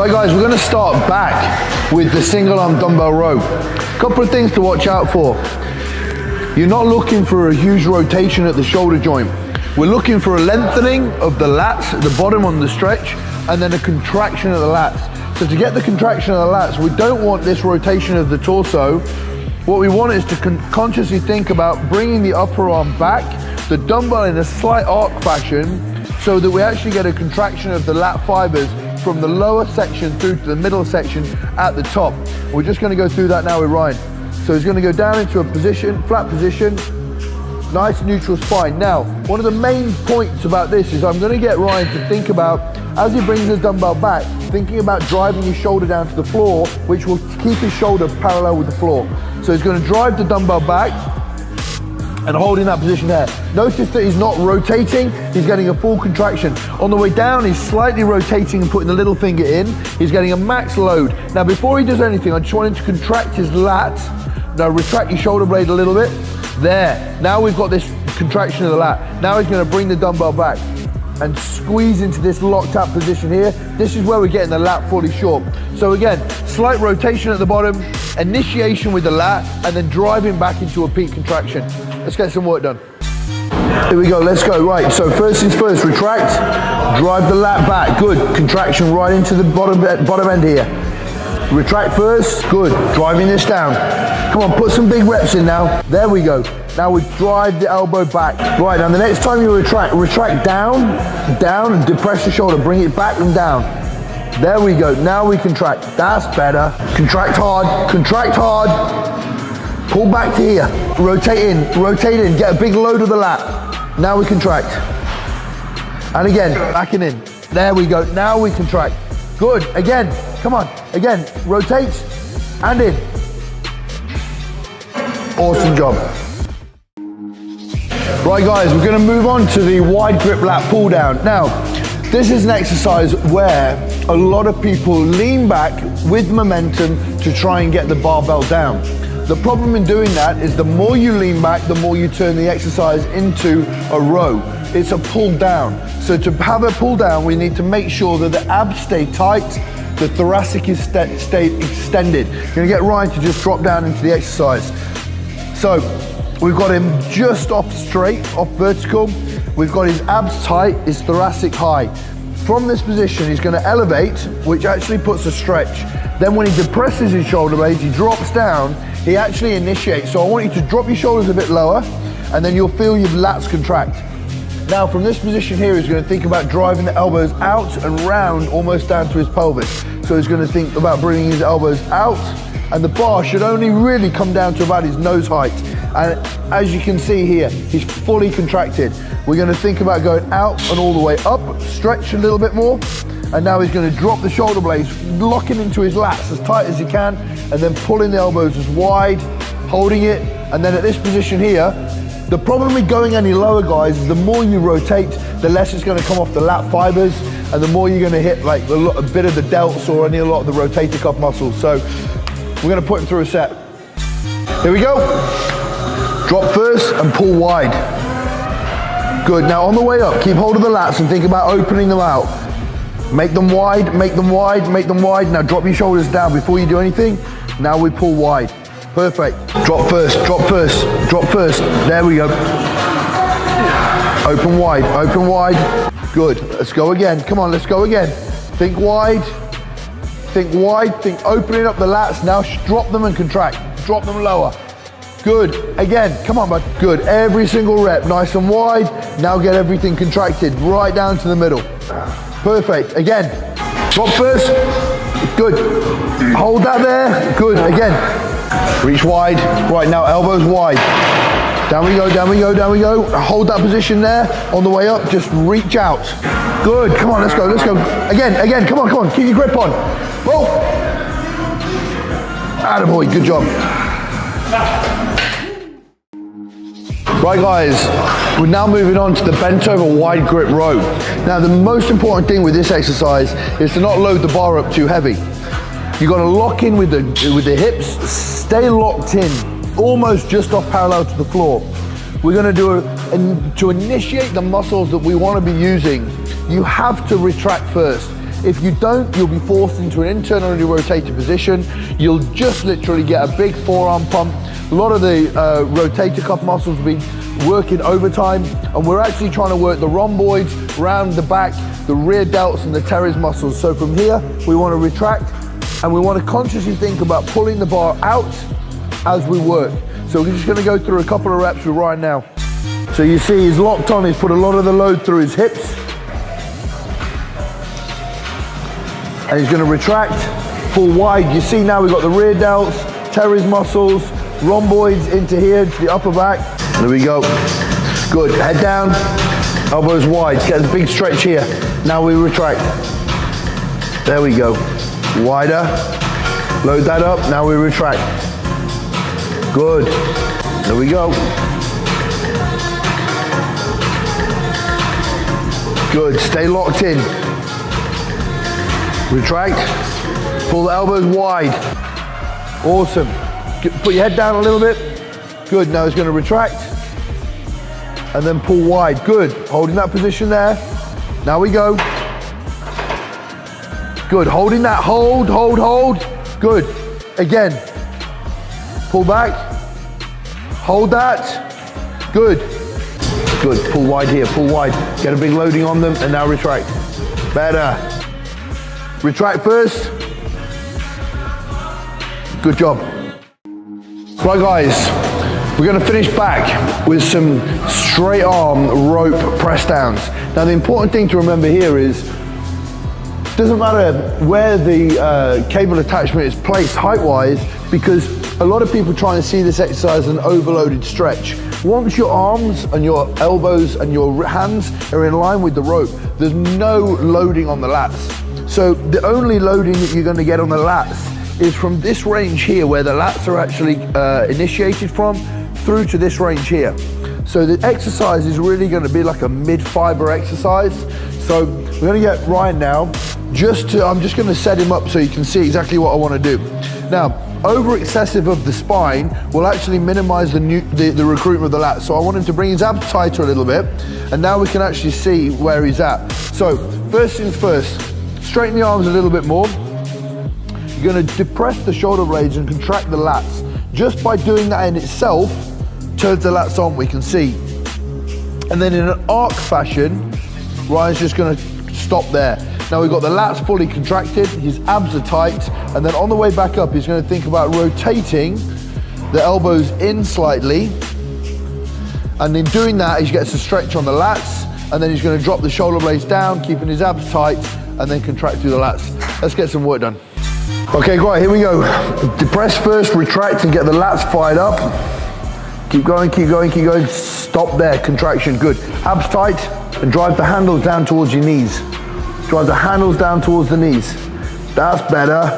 Right guys, we're gonna start back with the single arm dumbbell row. Couple of things to watch out for. You're not looking for a huge rotation at the shoulder joint. We're looking for a lengthening of the lats at the bottom on the stretch, and then a contraction of the lats. So to get the contraction of the lats, we don't want this rotation of the torso. What we want is to consciously think about bringing the upper arm back, the dumbbell in a slight arc fashion, so that we actually get a contraction of the lat fibers from the lower section through to the middle section at the top. We're just going to go through that now with Ryan. So he's going to go down into a position, flat position, nice neutral spine. Now, one of the main points about this is I'm going to get Ryan to think about, as he brings his dumbbell back, thinking about driving his shoulder down to the floor, which will keep his shoulder parallel with the floor. So he's going to drive the dumbbell back and holding that position there. Notice that he's not rotating, he's getting a full contraction. On the way down, he's slightly rotating and putting the little finger in. He's getting a max load. Now, before he does anything, I just want him to contract his lats. Now, retract your shoulder blade a little bit. There. Now we've got this contraction of the lat. Now he's going to bring the dumbbell back and squeeze into this locked up position here. This is where we're getting the lat fully short. So again, slight rotation at the bottom, initiation with the lat, and then driving back into a peak contraction. Let's get some work done. Here we go, let's go. Right, so first things first, retract, drive the lat back. Good, contraction right into the bottom end here. Retract first, good, driving this down. Come on, put some big reps in now. There we go. Now we drive the elbow back. Right, now the next time you retract down, and depress the shoulder, bring it back and down. There we go, now we contract. That's better. Contract hard. Pull back to here. Rotate in, get a big load of the lat. Now we contract. And again, back and in. There we go, now we contract. Good, again, come on, again, rotate and in. Awesome job. Right guys, we're gonna move on to the wide grip lat pull down. Now, this is an exercise where a lot of people lean back with momentum to try and get the barbell down. The problem in doing that is the more you lean back, the more you turn the exercise into a row. It's a pull down. So to have a pull down, we need to make sure that the abs stay tight, the thoracic is stay extended. You're gonna get Ryan to just drop down into the exercise. So we've got him just off straight, off vertical. We've got his abs tight, his thoracic high. From this position, he's gonna elevate, which actually puts a stretch. Then when he depresses his shoulder blades, he drops down, he actually initiates. So I want you to drop your shoulders a bit lower, and then you'll feel your lats contract. Now from this position here, he's going to think about driving the elbows out and round almost down to his pelvis. So he's going to think about bringing his elbows out, and the bar should only really come down to about his nose height. And as you can see here, he's fully contracted. We're going to think about going out and all the way up, stretch a little bit more, and now he's going to drop the shoulder blades, locking into his lats as tight as he can, and then pulling the elbows as wide, holding it, and then at this position here, the problem with going any lower, guys, is the more you rotate, the less it's going to come off the lat fibers, and the more you're going to hit like a bit of the delts or a lot of the rotator cuff muscles. So we're going to put him through a set. Here we go. Drop first and pull wide. Good. Now on the way up, keep hold of the lats and think about opening them out. Make them wide, make them wide, make them wide. Now drop your shoulders down before you do anything. Now we pull wide. Perfect. Drop first, drop first, drop first. There we go. Open wide, open wide. Good. Let's go again. Come on, let's go again. Think wide, think opening up the lats. Now drop them and contract. Drop them lower. Good. Again, come on, bud. Good. Every single rep, nice and wide. Now get everything contracted right down to the middle. Perfect. Again. Drop first. Good. Hold that there. Good. Again. Reach wide. Right, now elbows wide. Down we go, down we go, down we go. Hold that position there. On the way up, just reach out. Good, come on, let's go, let's go. Again, come on, keep your grip on. Whoa. Attaboy, good job. Right guys, we're now moving on to the bent over wide grip row. Now the most important thing with this exercise is to not load the bar up too heavy. You've got to lock in with the hips, stay locked in, almost just off parallel to the floor. We're going to do to initiate the muscles that we want to be using, you have to retract first. If you don't, you'll be forced into an internally rotated position. You'll just literally get a big forearm pump. A lot of the rotator cuff muscles will be working overtime, and we're actually trying to work the rhomboids, round the back, the rear delts and the teres muscles. So from here, we want to retract, and we want to consciously think about pulling the bar out as we work. So we're just going to go through a couple of reps with Ryan now. So you see he's locked on, he's put a lot of the load through his hips. And he's going to retract, pull wide. You see now we've got the rear delts, teres muscles, rhomboids into here, to the upper back. There we go. Good, head down, elbows wide, get a big stretch here. Now we retract. There we go. Wider, load that up, now we retract. Good, there we go. Good, stay locked in. Retract, pull the elbows wide. Awesome. Put your head down a little bit. Good, now it's going to retract. And then pull wide, good. Holding that position there. Now we go. Good, holding that, hold. Good, again. Pull back, hold that. Good, pull wide here, pull wide. Get a big loading on them and now retract. Better. Retract first. Good job. Right guys, we're gonna finish back with some straight arm rope press downs. Now the important thing to remember here is, it doesn't matter where the cable attachment is placed height-wise, because a lot of people try and see this exercise as an overloaded stretch. Once your arms and your elbows and your hands are in line with the rope, there's no loading on the lats. So the only loading that you're gonna get on the lats is from this range here, where the lats are actually initiated from, through to this range here. So the exercise is really gonna be like a mid-fiber exercise. So we're gonna get Ryan now, I'm just gonna set him up so you can see exactly what I wanna do. Now, over excessive of the spine will actually minimize the recruitment of the lats. So I want him to bring his abs tighter a little bit, and now we can actually see where he's at. So first things first, straighten the arms a little bit more. You're gonna depress the shoulder blades and contract the lats. Just by doing that in itself, turns the lats on, we can see. And then in an arc fashion, Ryan's just gonna stop there. Now we've got the lats fully contracted, his abs are tight, and then on the way back up, he's gonna think about rotating the elbows in slightly. And in doing that, he gets a stretch on the lats, and then he's gonna drop the shoulder blades down, keeping his abs tight, and then contract through the lats. Let's get some work done. Okay, right, here we go. Depress first, retract, and get the lats fired up. Keep going. Stop there, contraction, good. Abs tight, and drive the handles down towards your knees. Drive the handles down towards the knees. That's better.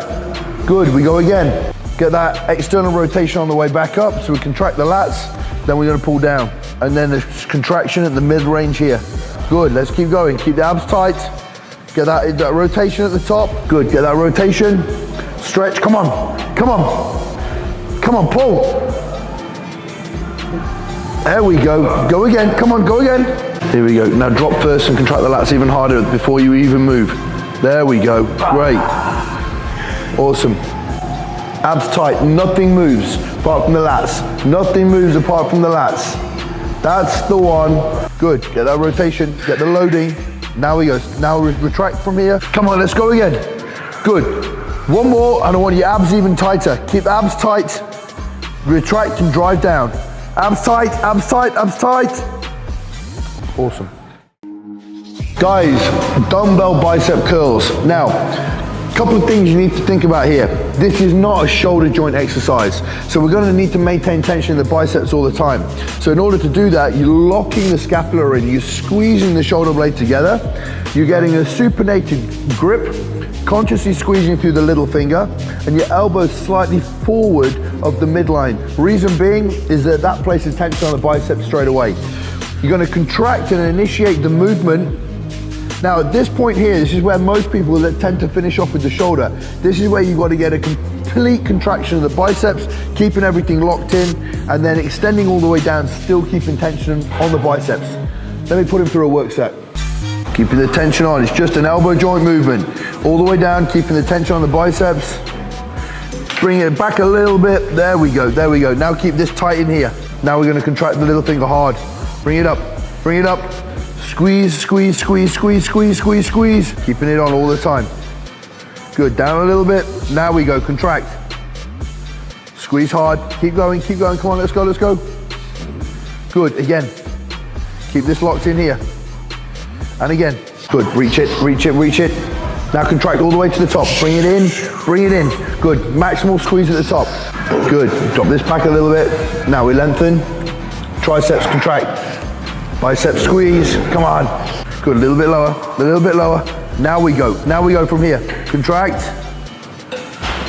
Good, we go again. Get that external rotation on the way back up, so we contract the lats, then we're gonna pull down. And then the contraction at the mid-range here. Good, let's keep going. Keep the abs tight. Get that rotation at the top. Good, get that rotation. Stretch, come on, pull. There we go, go again, come on, go again. Here we go, now drop first and contract the lats even harder before you even move. There we go, great. Awesome. Abs tight, nothing moves apart from the lats. Nothing moves apart from the lats. That's the one. Good, get that rotation, get the loading. Now we go, now retract from here. Come on, let's go again. Good. One more, and I want your abs even tighter. Keep abs tight, retract and drive down. Abs tight. Awesome. Guys, dumbbell bicep curls. Now, a couple of things you need to think about here. This is not a shoulder joint exercise. So we're gonna need to maintain tension in the biceps all the time. So in order to do that, you're locking the scapula in, you're squeezing the shoulder blade together, you're getting a supinated grip, consciously squeezing through the little finger, and your elbows slightly forward of the midline. Reason being is that places tension on the biceps straight away. You're gonna contract and initiate the movement. Now at this point here, this is where most people that tend to finish off with the shoulder. This is where you've got to get a complete contraction of the biceps, keeping everything locked in, and then extending all the way down, still keeping tension on the biceps. Let me put him through a work set. Keeping the tension on. It's just an elbow joint movement. All the way down, keeping the tension on the biceps. Bring it back a little bit. There we go, there we go. Now keep this tight in here. Now we're gonna contract the little finger hard. Bring it up, bring it up. Squeeze, squeeze, squeeze, squeeze, squeeze, squeeze, squeeze. Keeping it on all the time. Good, down a little bit. Now we go, contract. Squeeze hard, keep going, come on, let's go, let's go. Good, again. Keep this locked in here. And again, good, reach it, reach it, reach it. Now contract all the way to the top. Bring it in, bring it in. Good, maximal squeeze at the top. Good, drop this back a little bit. Now we lengthen, triceps contract. Bicep squeeze, come on. Good, a little bit lower, a little bit lower. Now we go from here. Contract,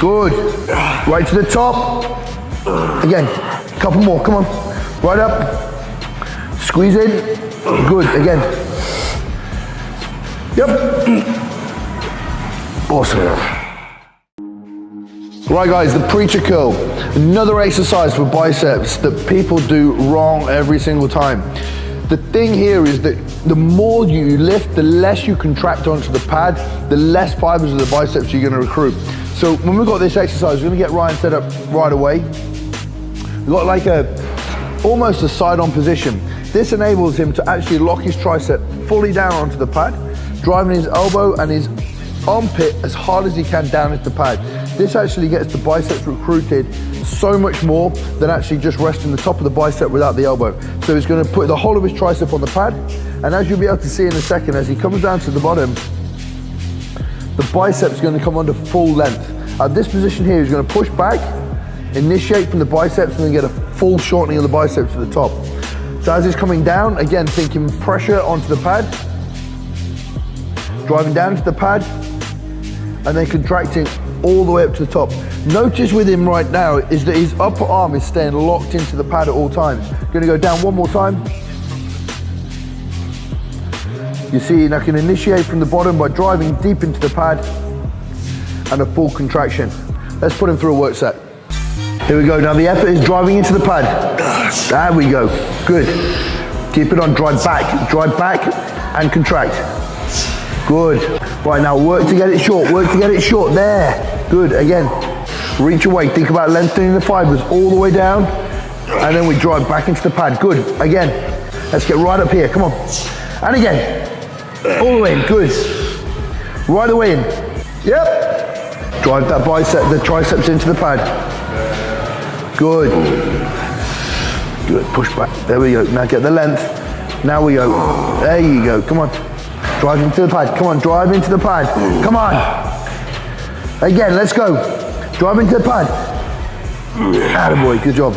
good. Right to the top. Again, couple more, come on. Right up, squeeze in, good, again. Yep. Awesome. Right guys, the preacher curl. Another exercise for biceps that people do wrong every single time. The thing here is that the more you lift, the less you contract onto the pad, the less fibers of the biceps you're gonna recruit. So when we've got this exercise, we're gonna get Ryan set up right away. We've got like almost a side-on position. This enables him to actually lock his tricep fully down onto the pad, driving his elbow and his armpit as hard as he can down into the pad. This actually gets the biceps recruited so much more than actually just resting the top of the bicep without the elbow. So he's gonna put the whole of his tricep on the pad, and as you'll be able to see in a second, as he comes down to the bottom, the bicep's gonna come under full length. At this position here, he's gonna push back, initiate from the biceps, and then get a full shortening of the biceps to the top. So as he's coming down, again, thinking pressure onto the pad, driving down to the pad, and then contracting all the way up to the top. Notice with him right now is that his upper arm is staying locked into the pad at all times. Gonna go down one more time. You see, I can initiate from the bottom by driving deep into the pad and a full contraction. Let's put him through a work set. Here we go, now the effort is driving into the pad. There we go, good. Keep it on, drive back and contract. Good. Right, now work to get it short, there. Good, again. Reach away, think about lengthening the fibers all the way down, and then we drive back into the pad. Good, again. Let's get right up here, come on. And again, all the way in, good. Right away in, yep. Drive that bicep, the triceps into the pad. Good. Good, push back, there we go. Now get the length, now we go. There you go, come on. Drive into the pad, come on, drive into the pad, come on. Again, let's go. Drive into the pad. Attaboy, good job.